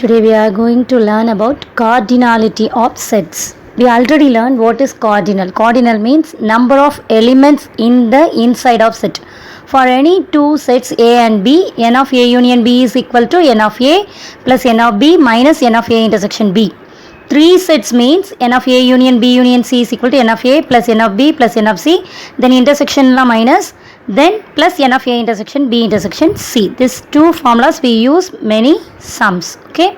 Today we are going to learn about cardinality of sets. We already learned what is cardinal. Cardinal means number of elements in the inside of set. For any two sets A and B, n of A union B is equal to n of A plus n of B minus n of A intersection B. Three sets means n of A union B union C is equal to n of A plus n of B plus n of C. Then intersection la minus, then plus n of A intersection B intersection C. These two formulas we use many sums. Okay.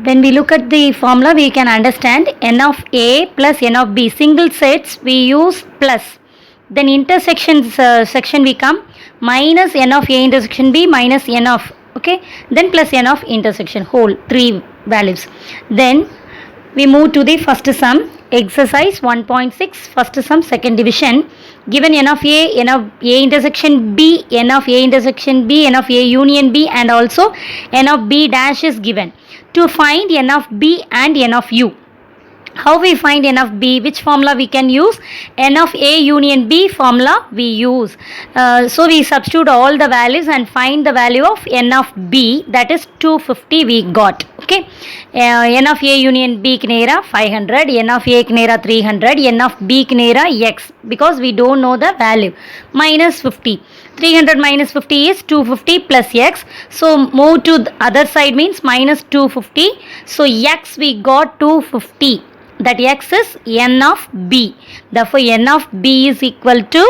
When we look at the formula, we can understand n of A plus n of B. Single sets we use plus. Then intersections section we come minus n of A intersection B minus n of, okay, then plus n of intersection whole, three values. Then we move to the first sum, exercise 1.6, first sum, second division. Given n of A intersection B, n of A intersection B, n of A union B, and also n of B dash is given. To find n of B and n of U. How we find n of B? Which formula we can use? N of A union B formula we use. So we substitute all the values and find the value of n of B, that is 250 we got. Okay. N of A union B kinera 500, n of A kinera 300, n of B kinera x, because we don't know the value, minus 50. 300 minus 50 is 250 plus x. So move to the other side means minus 250. So x we got 250. That x is n of B. Therefore n of B is equal to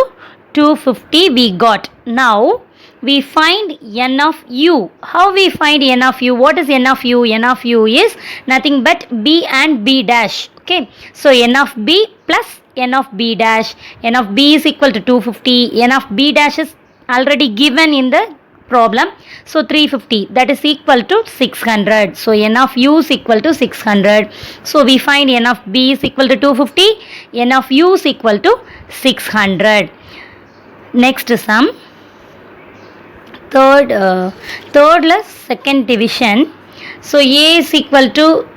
250 we got. Now we find n of U. How we find n of U? What is n of U? N of U is nothing but B and B dash. Okay. So n of B plus n of B dash. N of B is equal to 250. N of B dash is already given in the problem. So 350, that is equal to 600. So n of U is equal to 600. So we find n of B is equal to 250. N of U is equal to 600. Next sum. Third less second division. So A is equal to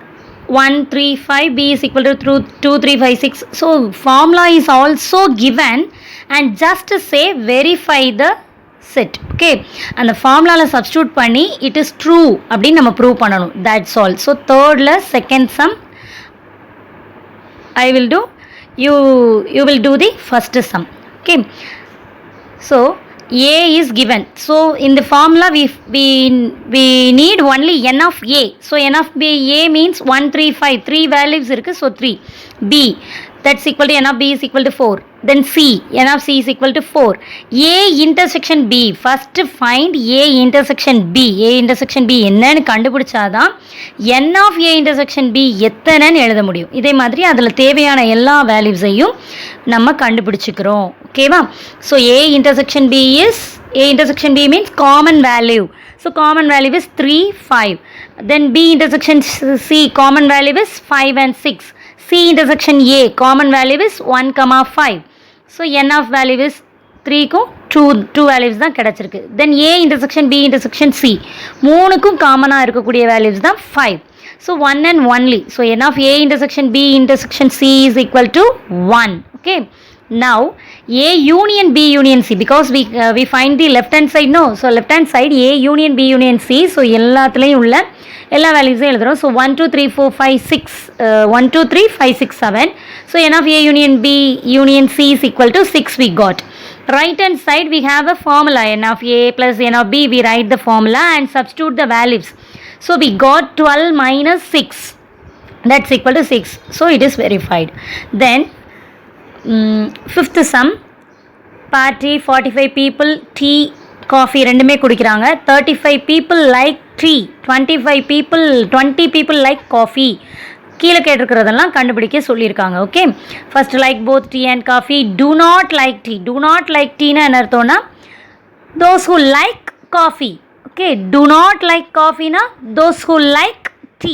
135, B is equal to 2356. So formula is also given, and just to say verify the set. Okay, and the formula substitute panni it is true appdi nama prove pananum. That's all. So third less second sum I will do, you will do the first sum. Okay, so A is given. So in the formula we need only n of A. So n of B, A means 135, 3 values irukku, so 3. B, that's equal to n of B is equal to 4. Then C, n of C is equal to 4. A intersection B, first find A intersection B. A intersection B என்னன்னு கண்டுபிடிச்சாதான் n of A intersection B எத்தனைன்னு எழுத முடியும். இதே மாதிரி அதில் தேவையான எல்லா வேல்யூஸையும் நம்ம கண்டுபிடிச்சிக்கிறோம். ஓகேவா? So A intersection B means common value. So common value is 3, 5. Then B intersection C, common value is 5 and 6. C intersection A, common value is 1, 5. So n of value is 3 க்கும் 2 values தான் கிடைச்சிருக்கு. Then A intersection B intersection C, மூணுக்கும் காமனாக இருக்கக்கூடிய values தான் 5. So 1 and only. So n of A intersection B intersection C is equal to 1. Okay. Now A union B union C, because we find the left hand side, no. So left hand side A union B union C. So எல்லாத்துலேயும் உள்ள எல்லா வேல்யூஸையும் எழுதுகிறோம். So 1 2 3 4 5 6 1 2 3 5 6 7. So n of A union B union C is equal to 6 we got. Right hand side we have a formula, n of A plus n of B. We write the formula and substitute the values. So we got 12 minus 6, that's equal to 6. So it is verified. Then fifth sum, party 45 people, tea, coffee ரெண்டுமே குடிக்கிறாங்க. 35 people like tea, 20 people like coffee. கீழே கேட்டிருக்கிறதெல்லாம் கண்டுபிடிக்க சொல்லியிருக்காங்க. Okay, first like both tea and coffee. Do not like tea. Do not like டீனா என்ன அர்த்தம்னா those who like coffee. Okay, do not like காஃபினா those who like tea.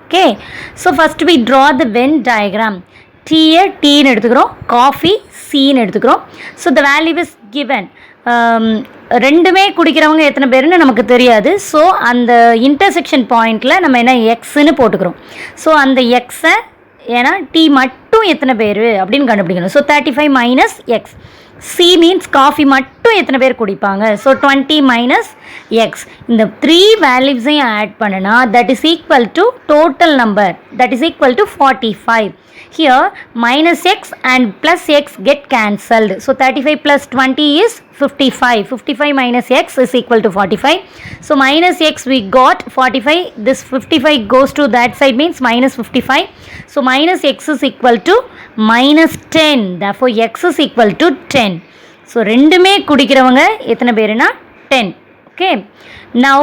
Okay, so first we draw the Venn diagram. டீயை டீன்னு எடுத்துக்கிறோம், coffee சீன்னு எடுத்துக்கிறோம். So the value is given. ரெண்டுமே குடிக்கிறவங்க எத்தனை பேருன்னு நமக்கு தெரியாது. ஸோ அந்த இன்டர்செக்ஷன் பாயிண்டில் நம்ம என்ன எக்ஸ்ன்னு போட்டுக்கிறோம். ஸோ அந்த எக்ஸை ஏன்னா டி மட்டும் எத்தனை பேர் அப்படின்னு கண்டுபிடிக்கணும். So 35 minus X. C means coffee மட்டும் எத்தனை பேர் குடிப்பாங்க. So 20 minus X. இந்த 3 வேல்யூஸையும் ஆட் பண்ணுனா that is equal to total number, that is equal to 45. Here minus x and plus x get cancelled. So 35 plus 20 is 55. 55 minus x is equal to 45. So minus x we got 45. This 55 goes to that side means minus 55. So minus x is equal to minus 10. Therefore x is equal to 10. So ரெண்டுமே குடிக்கிறவங்க எத்தனை பேருனா 10. Okay. Now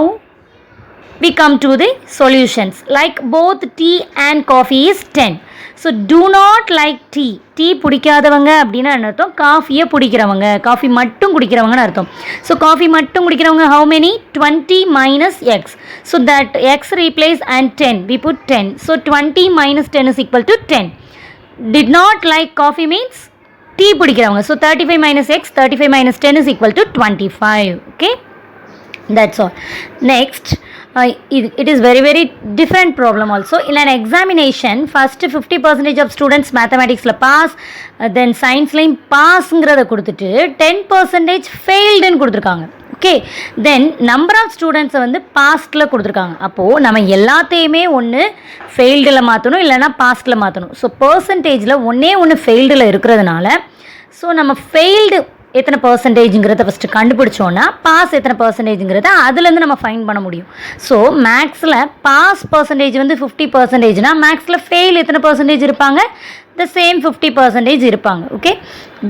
we come to the solutions. Like both tea and coffee is 10. So do not like tea. Tea பிடிக்காதவங்க அப்படின்னா என்ன அர்த்தம்? காஃபியை பிடிக்கிறவங்க, coffee மட்டும் குடிக்கிறவங்கன்னு அர்த்தம். ஸோ காஃபி மட்டும் குடிக்கிறவங்க how many? 20 minus x. So that x replace and 10. We put 10. So 20 minus 10 is equal to 10. Did not like coffee means tea பிடிக்கிறவங்க. So 35 minus x, 35 minus 10 is equal to 25. Okay. That's all. Next, it is very different problem also. In an examination, first 50% of students mathematics la pass, then science line pass ங்கறத கொடுத்துட்டு 10% failed ன்னு கொடுத்திருக்காங்க. Okay, then number of ஸ்டூடெண்ட்ஸை வந்து பாஸ்ட்டில் கொடுத்துருக்காங்க. அப்போது நம்ம எல்லாத்தையுமே ஒன்று ஃபெயில்டில் மாற்றணும், இல்லைனா பாஸ்ட்டில் மாற்றணும். ஸோ பர்சன்டேஜில் ஒன்று ஃபெயில்டில் இருக்கிறதுனால ஸோ நம்ம ஃபெயில்டு எத்தனை பர்சன்டேஜுங்கிறத ஃபஸ்ட்டு கண்டுபிடிச்சோன்னா பாஸ் எத்தனை பர்சன்டேஜுங்கிறத அதுலேருந்து நம்ம ஃபைன் பண்ண முடியும். ஸோ மேக்ஸில் பாஸ் பர்சன்டேஜ் வந்து 50%, மேக்ஸில் ஃபெயில் எத்தனை பர்சன்டேஜ் இருப்பாங்க? த சேம் 50% இருப்பாங்க. ஓகே,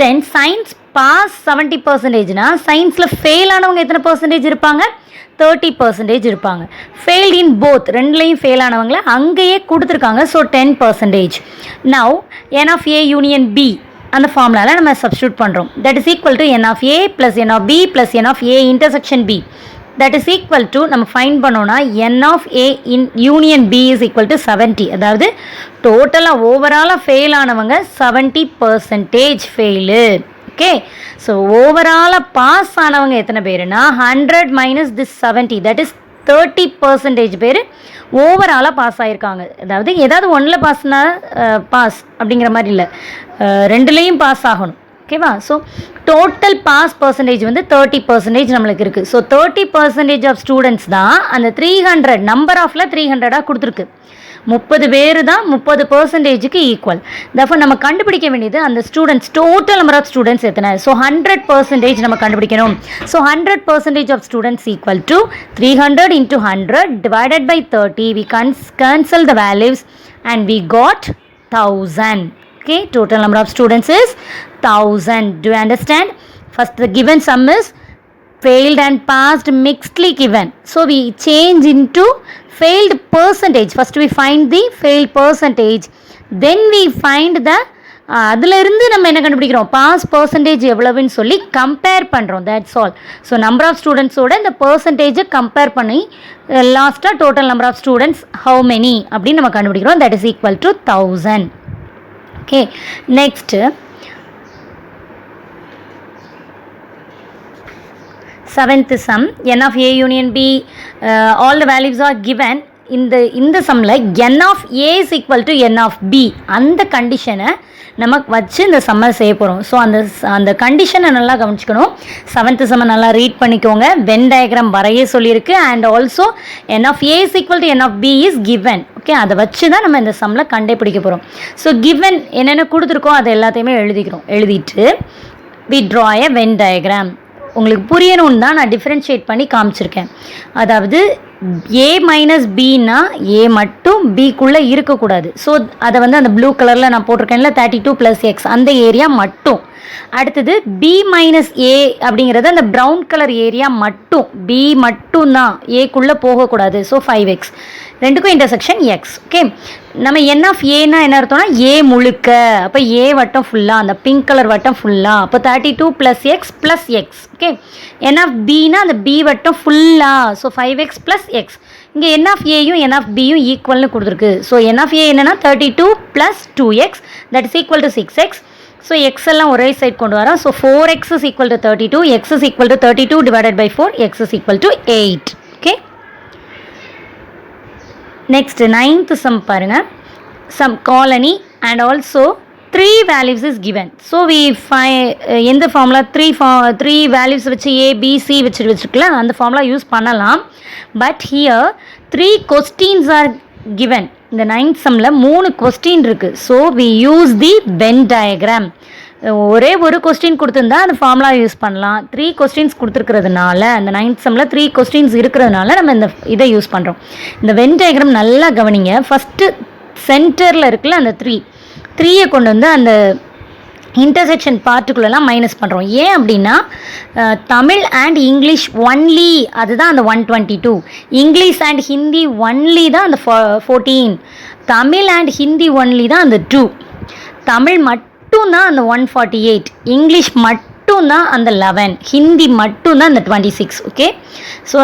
தென் சயின்ஸ் பாஸ் 70%, சயின்ஸில் ஃபெயில் ஆனவங்க எத்தனை பர்சன்டேஜ் இருப்பாங்க? 30% இருப்பாங்க. ஃபெயில்ட் இன் போத், ரெண்டுலேயும் ஃபெயில் ஆனவங்களை அங்கேயே கொடுத்துருக்காங்க. So 10%. Now n of a union b அந்த ஃபார்முலாவில் நம்ம சப்ஸ்டியூட் பண்ணுறோம். That is equal to n of a plus n of b plus n of a intersection b. That is equal to நம்ம fine பண்ணோன்னா n of a in union b is equal to 70. அதாவது டோட்டலாக ஓவராலாக fail ஆனவங்க 70% fail. Okay, so ஓவராலாக pass ஆனவங்க எத்தனை பேருனா 100 minus this 70, that is 30% பேர் ஓவராலாக பாஸ் ஆகிருக்காங்க. அதாவது ஏதாவது ஒன்றில் பாஸ்னா பாஸ் அப்படிங்கிற மாதிரி இல்லை, ரெண்டுலேயும் பாஸ் ஆகணும். ஓகேவா? ஸோ டோட்டல் பாஸ் பர்சன்டேஜ் வந்து 30% நம்மளுக்கு இருக்குது. ஸோ 30% ஆஃப் ஸ்டூடெண்ட்ஸ் தான் அந்த 300 நம்பர் ஆஃபில் 300 கொடுத்துருக்கு. 30 பேர் தான் 30%க்கு ஈக்குவல். தஃபோர் நம்ம கண்டுபிடிக்க வேண்டியது அந்த students total number of students எத்தனை. ஸோ 100% நம்ம கண்டுபிடிக்கணும். So 100% of students equal to 300 into 100 divided by 30. We cancel the values and we got 1000. Okay, total number of students is 1000. Do you understand? First the given sum is failed and passed mixedly given. So we change into failed percentage. First we find the failed percentage, then we find the அதிலிருந்து நம்ம என்ன கண்டுபிடிக்கிறோம்? Pass percentage எவ்வளவுன்னு சொல்லி compare பண்ணுறோம். That's all. So number of ஸ்டூடெண்ட்ஸோட இந்த பர்சன்டேஜை கம்பேர் பண்ணி லாஸ்ட்டாக total number of students how many அப்படின்னு நம்ம கண்டுபிடிக்கிறோம். That is equal to 1000. Okay, next 7th sum, n of a union b, all the values are given. இந்த சம்மில் n of a is equal to n of b அந்த கண்டிஷனை நமக்கு வச்சு இந்த சம்மை செய்ய போகிறோம். ஸோ அந்த கண்டிஷனை நல்லா கவனிச்சுக்கணும். 7th சம்மை நல்லா ரீட் பண்ணிக்கோங்க. வென் டயக்ராம் வரைய சொல்லியிருக்கு. And also n of a is equal to n of b is given. Okay, அதை வச்சு தான் நம்ம இந்த சம்மில் கண்டுபிடிக்க போகிறோம். ஸோ கிவன் என்னென்ன கொடுத்துருக்கோ அதை எல்லாத்தையுமே எழுதிட்டு we draw a Venn diagram. உங்களுக்கு புரியணும்னு தான் நான் டிஃப்ரென்ஷியேட் பண்ணி காமிச்சிருக்கேன். அதாவது ஏ மைனஸ் பின்னா ஏ மட்டும் பிக்குள்ளே இருக்கக்கூடாது. ஸோ அதை வந்து அந்த ப்ளூ கலரில் நான் போட்டிருக்கேன்ல 32 + x அந்த ஏரியா மட்டும். அடுத்தது பி மைனஸ் ஏ அப்படிங்கிறது அந்த ப்ரௌன் கலர் ஏரியா மட்டும், பி மட்டும் தான், ஏக்குள்ளே போகக்கூடாது. ஸோ 5x, ரெண்டுக்கும் இன்டர்செக்ஷன் எக்ஸ். ஓகே, நம்ம n of ஏன்னா என்ன அர்த்தம்னா ஏ முழுக்க. அப்போ ஏ வட்டம் ஃபுல்லாக, அந்த பிங்க் கலர் வட்டம் ஃபுல்லாக. அப்போ 32 + x + x. Okay, n of bனா அந்த b வட்டம் ஃபுல்லாக. So 5x + x. இங்கே n of ஏயும் n of bயும் ஈக்குவல்னு கொடுத்துருக்கு. ஸோ n of a என்னன்னா 32 + 2x, that is equal to 6x. So X எல்லாம் ஒரே சைட் கொண்டு வரோம். So 4x is equal to 32, x is equal to 32 divided by 4, x is equal to 8. Okay, next 9th sum பாருங்கள். some colony and also 3 values is given. So we find in the formula 3 values which a b c வச்சிருக்கலாம் அந்த formula use பண்ணலாம். But here 3 questions are given. இந்த 9th sumல 3 question இருக்கு. So we use the Venn diagram. ஒரே ஒரு question கொடுத்துருந்தா அந்த formula use பண்ணலாம். 3 கொஸ்டின்ஸ் கொடுத்துருக்கிறதுனால அந்த 9th சம்மில் 3 கொஸ்டின்ஸ் இருக்கிறதுனால நம்ம இந்த இதை யூஸ் பண்ணுறோம். இந்த வென் டயக்ராம் நல்லா கவனிங்க. ஃபஸ்ட்டு சென்டரில் இருக்குல்ல அந்த 3யை கொண்டு வந்து அந்த இன்டர்செக்ஷன் பார்ட்டுக்குள்ளெல்லாம் மைனஸ் பண்ணுறோம். ஏன் அப்படின்னா தமிழ் அண்ட் இங்கிலீஷ் ஒன்லி அதுதான் அந்த 122, இங்கிலீஷ் அண்ட் ஹிந்தி ஒன்லி தான் அந்த 14, தமிழ் அண்ட் ஹிந்தி ஒன்லி தான் அந்த 2, தமிழ் மட்டும் தான் அந்த 148, இங்கிலீஷ் மட்டும் தான் அந்த 11, ஹிந்தி மட்டும் தான் அந்த 26. ஓகே, ஸோ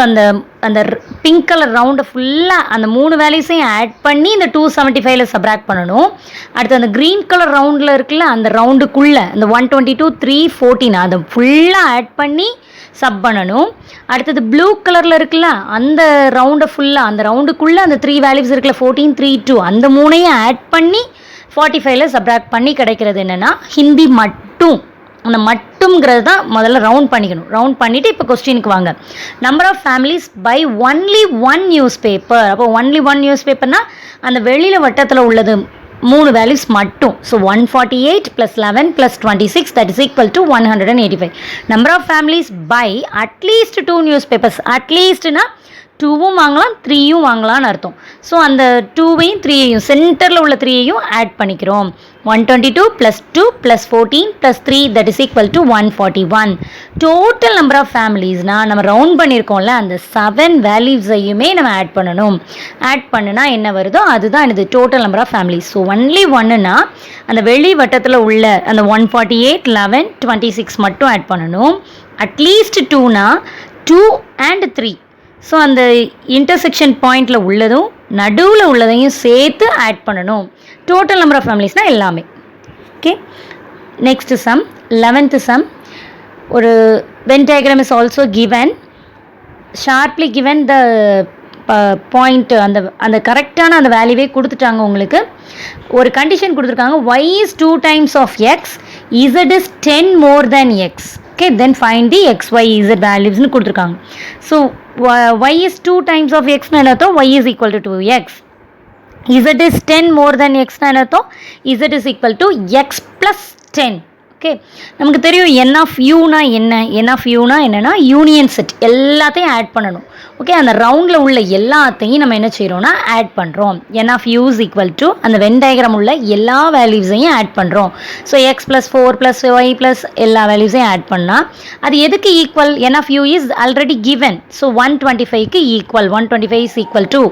அந்த பிங்க் கலர் ரவுண்டை ஃபுல்லாக அந்த 3 வேல்யூஸையும் ஆட் பண்ணி இந்த 275ல் சப்ராக்ட் பண்ணணும். அடுத்து அந்த க்ரீன் கலர் ரவுண்டில் இருக்குல்ல அந்த ரவுண்டுக்குள்ளே அந்த 122 314 அதை ஃபுல்லாக ஆட் பண்ணி சப் பண்ணணும். அடுத்தது ப்ளூ கலரில் இருக்குல்ல அந்த ரவுண்டை ஃபுல்லாக அந்த ரவுண்டுக்குள்ளே அந்த 3 வேல்யூஸ் இருக்குல்ல 14 3 2 அந்த 3ஐயும் ஆட் பண்ணி 45ல் சப்ராக்ட் பண்ணி கிடைக்கிறது என்னென்னா ஹிந்தி மட்டும். அந்த மட்டும்ங்கிறது தான் முதல்ல ரவுண்ட் பண்ணிக்கணும். ரவுண்ட் பண்ணிவிட்டு இப்போ கொஸ்டினுக்கு வாங்க. Number of families by only 1 newspaper. அப்போ ஒன்லி 1 நியூஸ் பேப்பர்னால் அந்த வெளியில் வட்டத்தில் உள்ளது 3 வேல்யூஸ் மட்டும். So 148 + 11 + 26 that is equal to 185. Number of families by அட்லீஸ்ட் 2 நியூஸ் பேப்பர்ஸ். அட்லீஸ்ட்னா 2வும் வாங்கலாம் 3யும் வாங்கலாம்னு அர்த்தம். ஸோ அந்த 2வையும் 3ஐயும் சென்டரில் உள்ள 3ஐயும் ஆட் பண்ணிக்கிறோம். 122 + 2 + 14 + 3 that is equal to 141. Total number of ஃபேமிலிஸ்னால் நம்ம ரவுண்ட் பண்ணியிருக்கோம்ல அந்த 7 வேல்யூஸையுமே நம்ம ஆட் பண்ணணும். ஆட் பண்ணுனா என்ன வருதோ அதுதான் இது total number of families. So only 1னா அந்த வெளி வட்டத்தில் உள்ள அந்த 148 11 26 மட்டும் ஆட் பண்ணணும். அட்லீஸ்ட் 2னா 2 and 3. ஸோ அந்த இன்டர்செக்ஷன் பாயிண்டில் உள்ளதும் நடுவில் உள்ளதையும் சேர்த்து ஆட் பண்ணணும். டோட்டல் நம்பர் ஆஃப் ஃபேமிலிஸ்னால் எல்லாமே. Okay, next sum 11th sum. ஒரு Venn diagram is also given, sharply given the point. அந்த கரெக்டான அந்த வேல்யூவே கொடுத்துட்டாங்க உங்களுக்கு. ஒரு கண்டிஷன் கொடுத்துருக்காங்க, y is 2 times of x, z is 10 more than x. Okay, then find the x, y, z values னு கொடுத்துருக்காங்க. So y is 2 times of x னு அர்த்தம் y is equal to 2x. z is 10 more than x னு அர்த்தம் z is equal to x plus 10. Okay, நமக்கு தெரியும் n of uனா என்ன. n of uனா என்னென்னா யூனியன் செட், எல்லாத்தையும் ஆட் பண்ணணும். ஓகே, அந்த ரவுண்டில் உள்ள எல்லாத்தையும் நம்ம என்ன செய்கிறோம்னா ஆட் பண்ணுறோம். n of u is equal to அந்த வென் டயக்ராம் உள்ள எல்லா வேல்யூஸையும் ஆட் பண்ணுறோம். ஸோ x + 4 + y + எல்லா வேல்யூஸையும் ஆட் பண்ணால் அது எதுக்கு equal? n of u is already given. So 125க்கு ஈக்குவல். 125 is equal to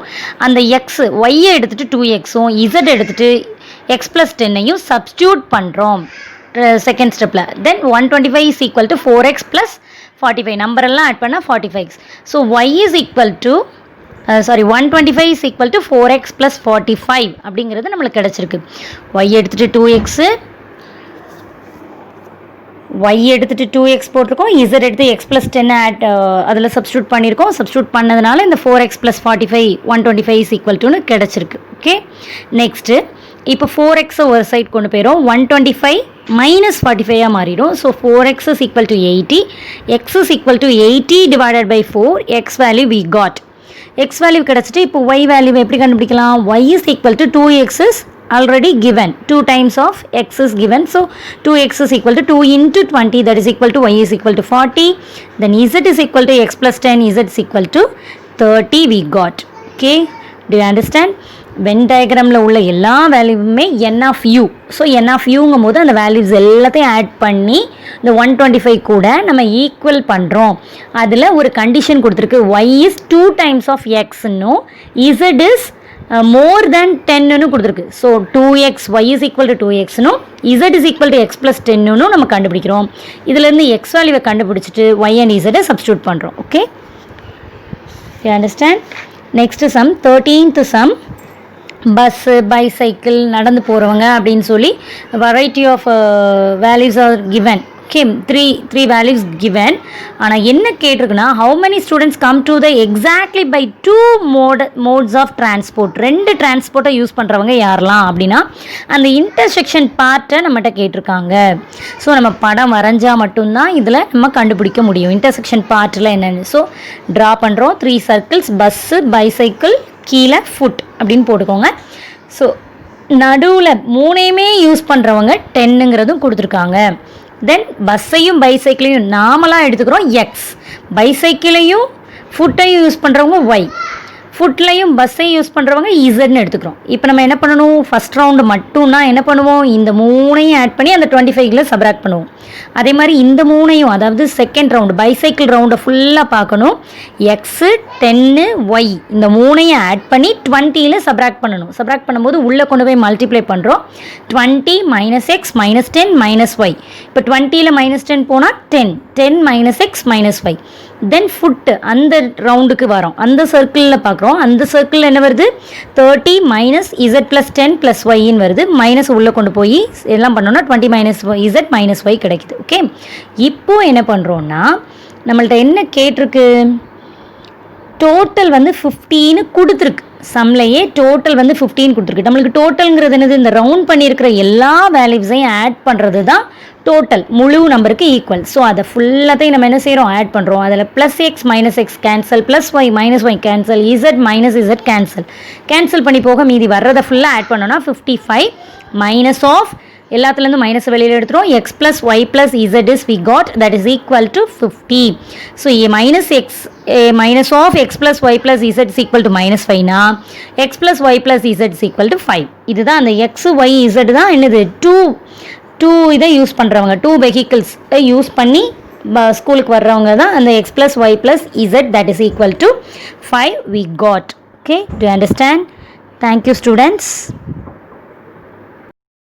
அந்த x y எடுத்துகிட்டு 2xும் z எடுத்துகிட்டு x + 10ஐயும் சப்ஸ்டியூட் பண்ணுறோம் செகண்ட் ஸ்டெப்பில். Then 125 is equal to 4x + 45. நம்பரெல்லாம் ஆட் பண்ணால் 45. So y is equal to 125 is equal to 4x + 45 அப்படிங்கிறது நம்மளுக்கு கிடச்சிருக்கு. y எடுத்துகிட்டு 2x, y எடுத்துகிட்டு 2x போட்டிருக்கோம், z எடுத்து x + 10 ஆட் அதில் சப்ஸ்டியூட் பண்ணியிருக்கோம். சப்ஸ்டியூட் பண்ணதுனால இந்த 4x + 45 125 is equal to கிடச்சிருக்கு. ஓகே, நெக்ஸ்ட்டு இப்போ 4x ஒரு சைட் கொண்டு போயிடும். 125 - 45 மாறிடும். So 4x is equal to 80, x is equal to 80 divided by 4, x value we got. x value கிடச்சிட்டு இப்போ y value எப்படி கண்டுபிடிக்கலாம்? y is equal to 2x is already given, 2 times of x is given. So 2x is equal to 2 into 20 that is equal to y is equal to 40. Then z is equal to x plus 10, z is equal to 30 we got. Okay, do you understand? Venn டயக்ராமில் உள்ள எல்லா வேல்யூவுமே n of u. So n of uங்கும் போது அந்த values எல்லாத்தையும் add பண்ணி இந்த 125 கூட நம்ம ஈக்குவல் பண்ணுறோம். அதில் ஒரு கண்டிஷன் கொடுத்துருக்கு, y is 2 times of x ன்னும் z is more than 10ன்னு கொடுத்துருக்கு. So 2x y is equal to 2x ன்னும் z is equal to x plus 10ன்னு நம்ம கண்டுபிடிக்கிறோம். இதுலேருந்து x வேல்யூவை கண்டுபிடிச்சிட்டு y and z சப்ஸ்டியூட் பண்ணுறோம். Okay, you understand? Next sum 13th sum. Bus, bicycle, நடந்து போகிறவங்க அப்படின்னு சொல்லி variety of values are given. Okay, three values given. ஆனால் என்ன கேட்டிருக்குன்னா, how many students come to the exactly by 2 modes of transport. 2 டிரான்ஸ்போர்ட்டை use பண்ணுறவங்க யாரெல்லாம் அப்படின்னா அந்த இன்டர்செக்ஷன் பார்ட்டை நம்மகிட்ட கேட்டிருக்காங்க. ஸோ நம்ம படம் வரைஞ்சால் மட்டும்தான் இதில் நம்ம கண்டுபிடிக்க முடியும் இன்டர்செக்ஷன் பார்ட்டில் என்னென்னு. ஸோ ட்ரா பண்ணுறோம் 3 சர்க்கிள்ஸ், பஸ்ஸு, பைசைக்கிள், கீழே ஃபுட் அப்படின்னு போட்டுக்கோங்க. ஸோ நடுவில் 3யுமே யூஸ் பண்ணுறவங்க 10ங்கிறதும் கொடுத்துருக்காங்க. தென் பஸ்ஸையும் பைசைக்கிளையும் நாமளாக எடுத்துக்கிறோம் எக்ஸ், பைசைக்கிளையும் ஃபுட்டையும் யூஸ் பண்ணுறவங்க ஒய், ஃபுட்லையும் பஸ்ஸையும் யூஸ் பண்ணுறவங்க இசட்னு எடுத்துக்கிறோம். இப்போ நம்ம என்ன பண்ணணும், ஃபஸ்ட் ரவுண்டு மட்டும்னா என்ன பண்ணுவோம், இந்த 3யும் ஆட் பண்ணி அந்த 25ல் சப்ராக்ட் பண்ணுவோம். அதே மாதிரி இந்த 3யும், அதாவது செகண்ட் ரவுண்டு பைசைக்கிள் ரவுண்டை ஃபுல்லாக பார்க்கணும். எக்ஸு 10 ஒய் இந்த 3யும் ஆட் பண்ணி 20ல் சப்ராக்ட் பண்ணணும். சப்ராக்ட் பண்ணும்போது உள்ளே கொண்டு போய் மல்டிப்ளை பண்ணுறோம். 20 - x - 10 - y. இப்போ 20ல் -10 போனால் 10, 10 - x - y. தென் ஃபுட்டு அந்த ரவுண்டுக்கு வரோம், அந்த சர்க்கிளில் பார்க்குறோம். அந்த சர்க்கிளில் என்ன வருது, 30 - z + 10 + yன்னு வருது. மைனஸ் உள்ளே கொண்டு போய் எல்லாம் பண்ணோன்னா 20 - z - y கிடைக்குது. ஓகே, இப்போது என்ன பண்ணுறோன்னா நம்மள்ட்ட என்ன கேட்டிருக்கு, டோட்டல் வந்து 15 கொடுத்துருக்கு. சம்லையே டோட்டல் வந்து 15 கொடுத்துருக்கு. நம்மளுக்கு டோட்டல்ங்கிறது என்னது, இந்த ரவுண்ட் பண்ணியிருக்கிற எல்லா வேல்யூஸையும் ஆட் பண்ணுறது தான் டோட்டல், முழு நம்பருக்கு ஈக்குவல். ஸோ அதை ஃபுல்லாத்தையும் நம்ம என்ன செய்கிறோம், ஆட் பண்ணுறோம். அதில் +x - x cancel, +y - y cancel, z - z cancel. Cancel பண்ணி போக மீதி வர்றதை ஃபுல்லாக ஆட் பண்ணோன்னா 55 மைனஸ் ஆஃப் எல்லாத்துலேருந்து மைனஸ் வெளியில் எடுத்துகிறோம். x + y + z is we got, that is equal to 50. So minus of x + y + z is equal to -5னா x + y + z is equal to 5. இதுதான் அந்த x, y, z தான் என்னது, 2 இதை use பண்ணுறவங்க, 2 vehicles use பண்ணி ஸ்கூலுக்கு வர்றவங்க தான் அந்த x + y + z, that is equal to 5 we got. Okay, do you understand? Thank you students.